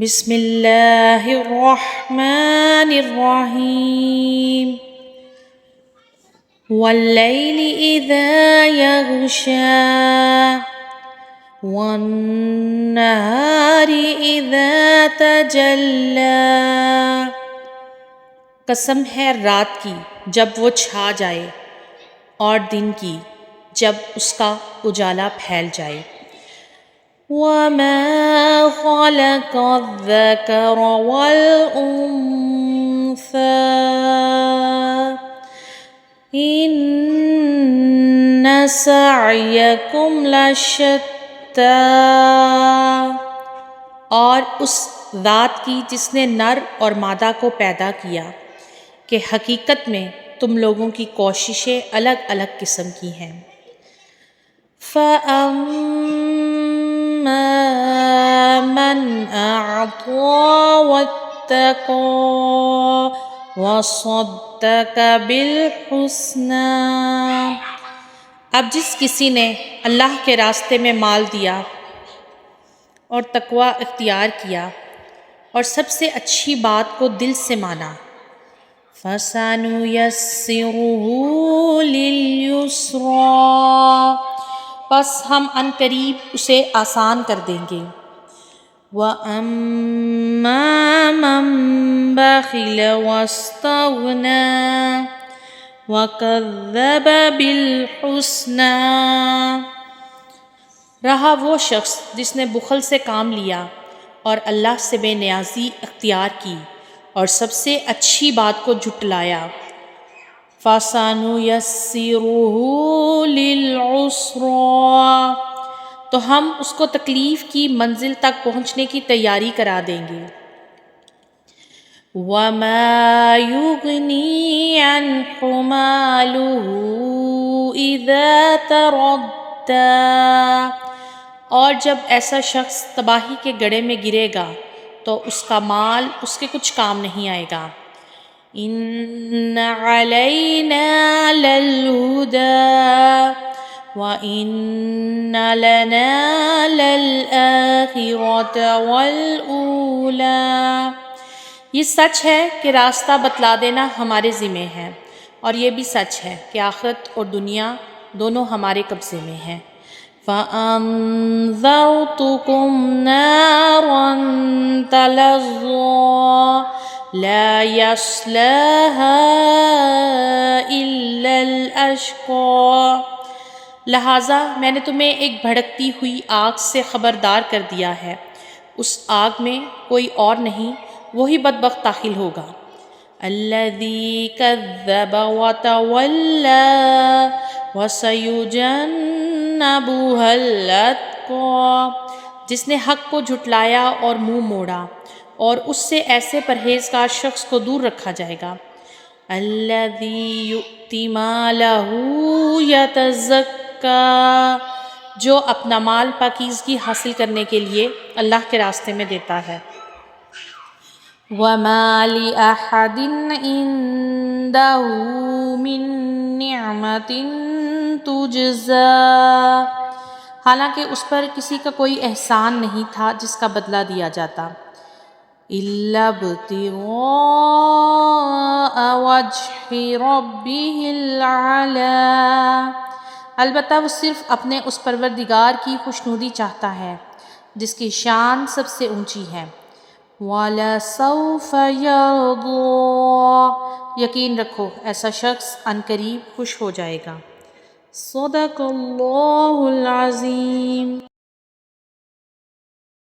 بسم اللہ الرحمن الرحیم واللیل اذا یغشا والنہار اذا تجلی، قسم ہے رات کی جب وہ چھا جائے اور دن کی جب اس کا اجالا پھیل جائے۔ وَمَا خَلَقَ الذَّكَرَ وَالْأُنثَىٰ إِنَّ سَعْيَكُمْ لَشَتَّىٰ، اور اس ذات کی جس نے نر اور مادہ کو پیدا کیا کہ حقیقت میں تم لوگوں کی کوششیں الگ الگ قسم کی ہیں۔ فَأَمَّا مَنْ أَعْطَىٰ وَاتَّقَىٰ وَصَدَّقَ بِالْحُسْنَىٰ، اب جس کسی نے اللہ کے راستے میں مال دیا اور تقوی اختیار کیا اور سب سے اچھی بات کو دل سے مانا، فَسَنُيَسِّرُهُ لِلْيُسْرَىٰ، پس ہم عن قریب اسے آسان کر دیں گے۔ وَأَمَّا مَن بَخِلَ وَاسْتَغْنَىٰ وَكَذَّبَ بِالْحُسْنَىٰ، رہا وہ شخص جس نے بخل سے کام لیا اور اللہ سے بے نیازی اختیار کی اور سب سے اچھی بات کو جھٹلایا۔ فَسَنُيَسِّرُهُ لِلْعُسْرَىٰ، تو ہم اس کو تکلیف کی منزل تک پہنچنے کی تیاری کرا دیں گے۔ وَمَا يُغْنِي عَنْهُ مَالُهُ إِذَا تَرَدَّىٰ، اور جب ایسا شخص تباہی کے گڑھے میں گرے گا تو اس کا مال اس کے کچھ کام نہیں آئے گا۔ إِنَّ عَلَيْنَا لَلْهُدَىٰ وَإِنَّ لَنَا لَلْآخِرَةَ وَالْأُولَىٰ، یہ سچ ہے کہ راستہ بتلا دینا ہمارے ذمہ ہے، اور یہ بھی سچ ہے کہ آخرت اور دنیا دونوں ہمارے قبضے میں ہیں۔ فَأَنذَرْتُكُمْ نَارًا تَلَظَّىٰ لَا يَصْلَاهَا إِلَّا الْأَشْقَىٰ، لہٰذا میں نے تمہیں ایک بھڑکتی ہوئی آگ سے خبردار کر دیا ہے، اس آگ میں کوئی اور نہیں، وہی بدبخت داخل ہوگا۔ الَّذِي كَذَّبَ وَتَوَلَّىٰ وَسَيُجَنَّبُهَا الْأَتْقَىٰ، جس نے حق کو جھٹلایا اور منہ موڑا، اور اس سے ایسے پرہیزگار شخص کو دور رکھا جائے گا۔ الَّذِي يُؤْتِي مَالَهُ يَتَزَكَّىٰ، جو اپنا مال پاکیزگی حاصل کرنے کے لیے اللہ کے راستے میں دیتا ہے۔ وَمَا لِأَحَدٍ عِندَهُ مِن نِّعْمَةٍ تُجْزَىٰ، حالانکہ اس پر کسی کا کوئی احسان نہیں تھا جس کا بدلہ دیا جاتا۔ إِلَّا ابْتِغَاءَ وَجْهِ رَبِّهِ الْأَعْلَىٰ، البتہ وہ صرف اپنے اس پروردگار کی خوشنودی چاہتا ہے جس کی شان سب سے اونچی ہے۔ وَلَسَوْفَ يَرْضَىٰ، یقین رکھو ایسا شخص عن قریب خوش ہو جائے گا۔ صدق اللہ العظیم۔